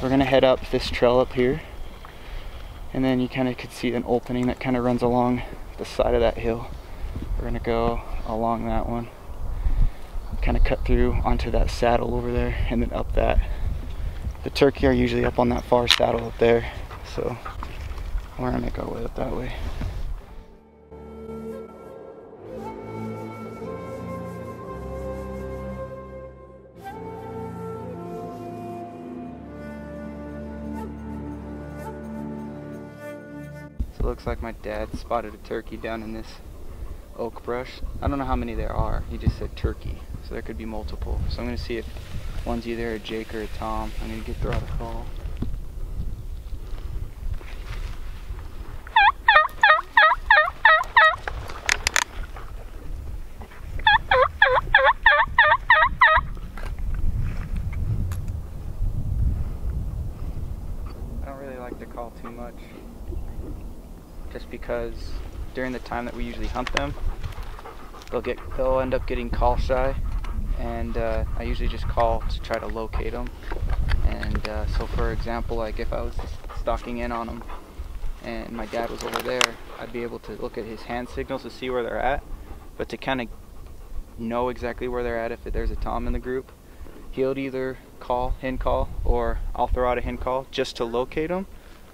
we're gonna head up this trail up here, and then you kind of could see an opening that kind of runs along the side of that hill. We're gonna go along that one, kind of cut through onto that saddle over there, and then up that. The turkey are usually up on that far saddle up there, so we're gonna make our way up that way. So it looks like my dad spotted a turkey down in this oak brush. I don't know how many there are. He just said turkey, so there could be multiple. So I'm gonna see if one's either a Jake or a Tom. I'm gonna throw out a call. I don't really like to call too much, just because during the time that we usually hunt them, they'll end up getting call shy, and I usually just call to try to locate them. And so for example, like if I was stalking in on them and my dad was over there, I'd be able to look at his hand signals to see where they're at, but to kind of know exactly where they're at, if there's a Tom in the group, he'll either hen call, or I'll throw out a hen call just to locate them,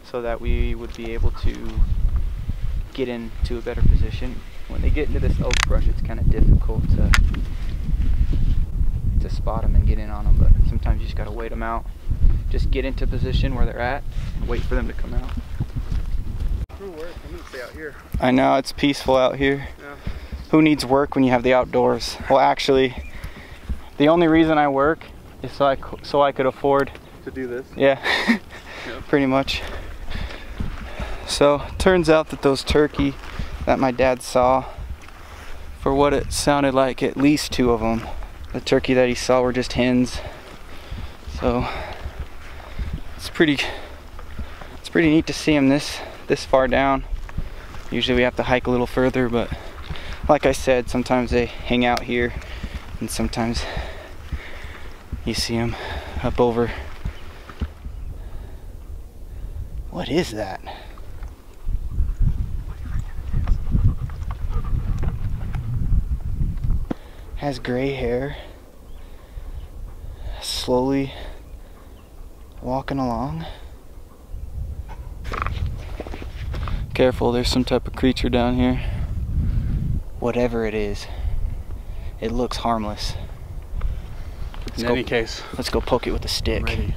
so that we would be able to get into a better position. When they get into this oak brush, it's kind of difficult to spot them and get in on them, but sometimes you just gotta wait them out. Just get into position where they're at and wait for them to come out. I'm gonna stay out here. I know, it's peaceful out here. Yeah. Who needs work when you have the outdoors? Well, actually, the only reason I work is so I could afford to do this. Yeah. Yep. Pretty much. So turns out that those turkey that my dad saw, for what it sounded like, at least 2 of them. The turkey that he saw were just hens. So it's pretty neat to see them this far down. Usually we have to hike a little further, but like I said, sometimes they hang out here, and sometimes you see them up over. What is that? Has gray hair, slowly walking along. Careful, there's some type of creature down here. Whatever it is, it looks harmless. In any case, let's go poke it with a stick. Ready.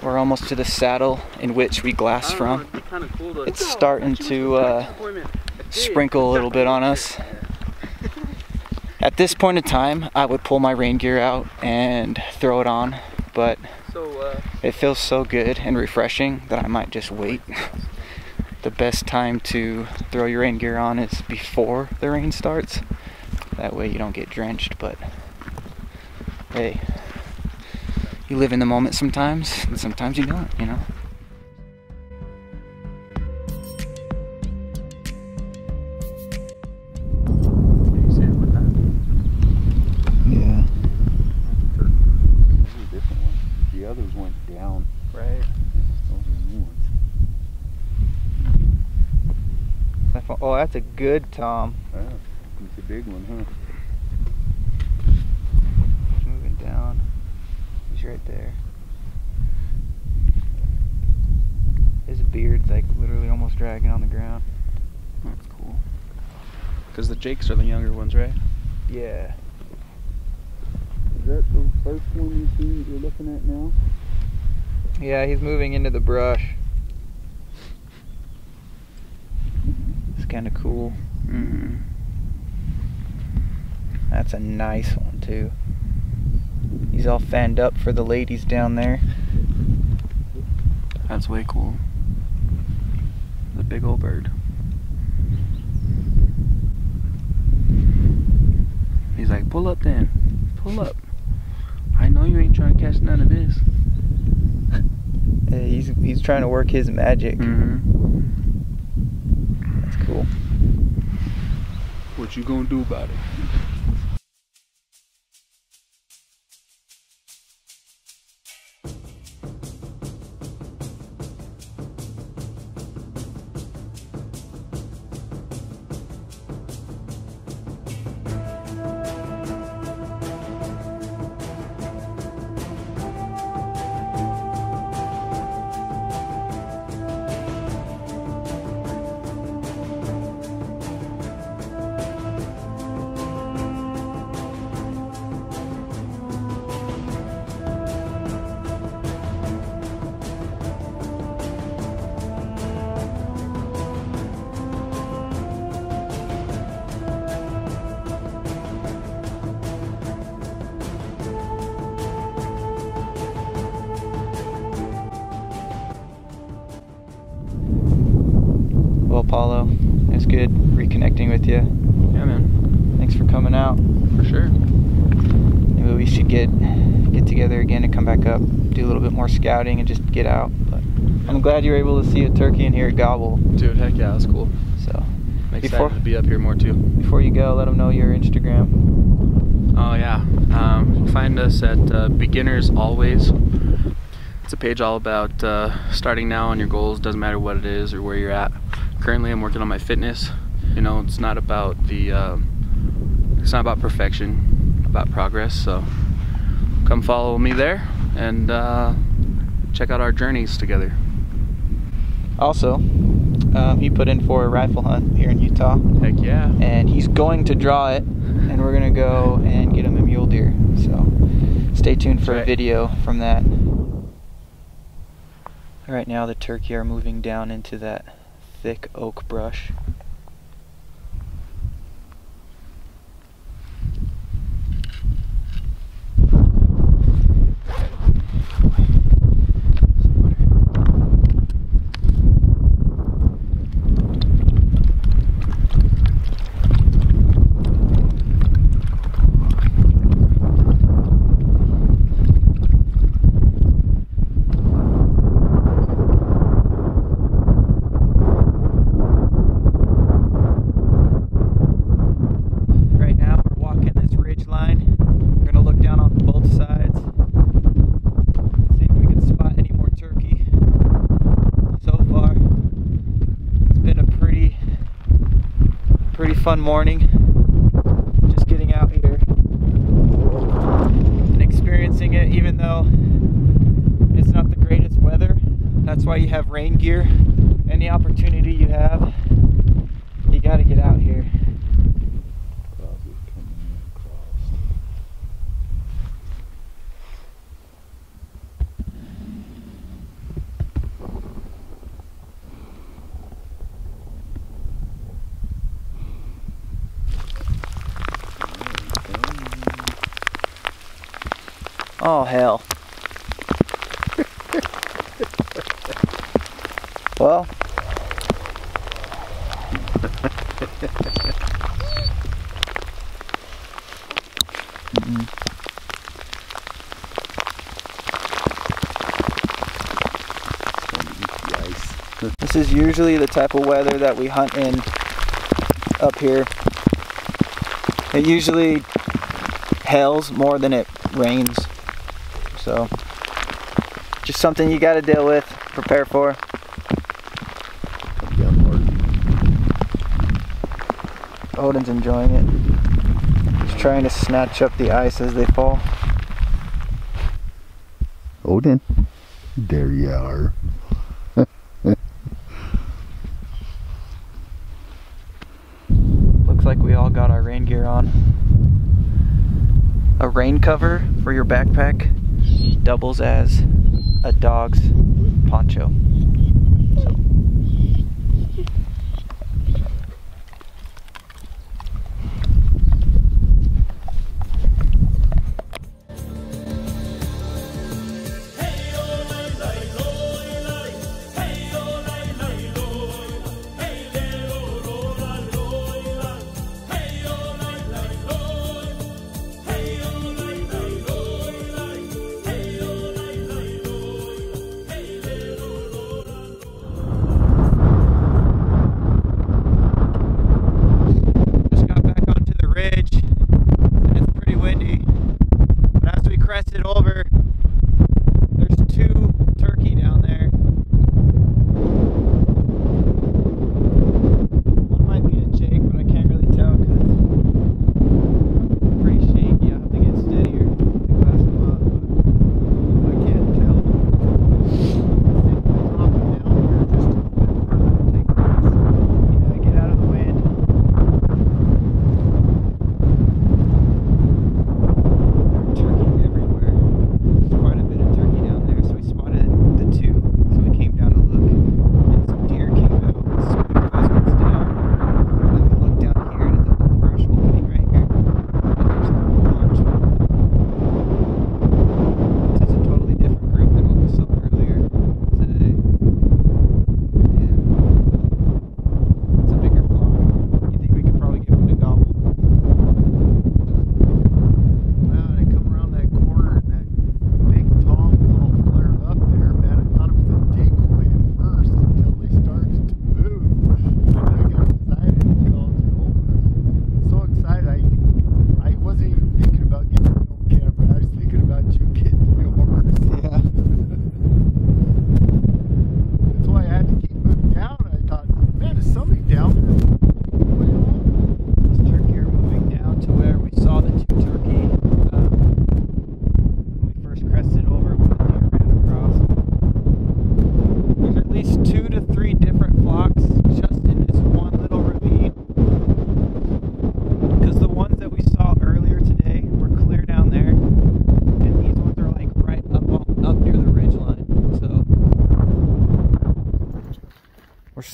We're almost to the saddle in which we glass from. It's starting to sprinkle a little bit on us. At this point in time, I would pull my rain gear out and throw it on, but it feels so good and refreshing that I might just wait. The best time to throw your rain gear on is before the rain starts. That way you don't get drenched, but hey, you live in the moment sometimes, and sometimes you don't, you know? Yeah. Different one. The others went down. Right. Those are new ones. Oh, that's a good Tom. Yeah, it's a big one, huh? Moving down. He's right there. His beard's like literally almost dragging on the ground. That's cool. Because the Jakes are the younger ones, right? Yeah. Is that the first one you see that you're looking at now? Yeah, he's moving into the brush. It's kind of cool. Mm-hmm. That's a nice one too. He's all fanned up for the ladies down there. That's way cool. The big old bird. He's like, pull up then. Pull up. I know you ain't trying to catch none of this. Yeah, he's trying to work his magic. That's cool. What you gonna do about it? Well, Paulo, it's good reconnecting with you. Yeah, man. Thanks for coming out. For sure. Maybe we should get together again and come back up, do a little bit more scouting and just get out. But I'm glad you were able to see a turkey and hear it gobble. Dude, heck yeah, that's cool. So, I'm excited to be up here more too. Before you go, let them know your Instagram. Oh yeah, find us at Beginners Always. It's a page all about starting now on your goals. Doesn't matter what it is or where you're at. Currently, I'm working on my fitness. You know, it's not about it's not about perfection, about progress. So come follow me there and check out our journeys together. Also, he put in for a rifle hunt here in Utah. Heck yeah. And he's going to draw it, and we're gonna go and get him a mule deer. So stay tuned for a video from that. Right now the turkey are moving down into that thick oak brush. Fun morning, just getting out here and experiencing it, even though it's not the greatest weather. That's why you have rain gear. Any opportunity you have, you got to get out here. Oh hell. Well. This is usually the type of weather that we hunt in up here. It usually hails more than it rains. So, just something you gotta deal with, prepare for. Odin's enjoying it. He's trying to snatch up the ice as they fall. Odin, there you are. Looks like we all got our rain gear on. A rain cover for your backpack doubles as a dog's poncho. So.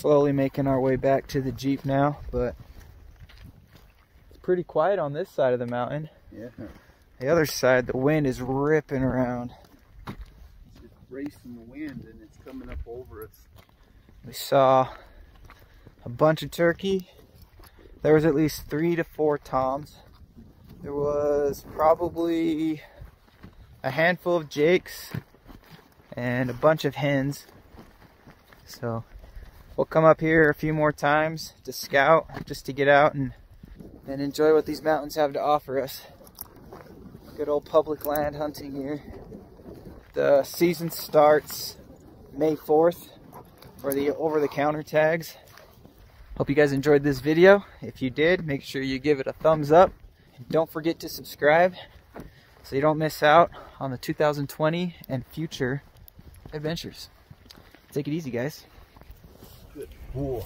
slowly making our way back to the Jeep now, but it's pretty quiet on this side of the mountain. Yeah. The other side, the wind is ripping around. It's racing the wind and it's coming up over us. We saw a bunch of turkey. There was at least 3 to 4 toms. There was probably a handful of jakes and a bunch of hens. So we'll come up here a few more times to scout, just to get out and enjoy what these mountains have to offer us. Good old public land hunting here. The season starts May 4th for the over-the-counter tags. Hope you guys enjoyed this video. If you did, make sure you give it a thumbs up. And don't forget to subscribe so you don't miss out on the 2020 and future adventures. Take it easy, guys. Good boy.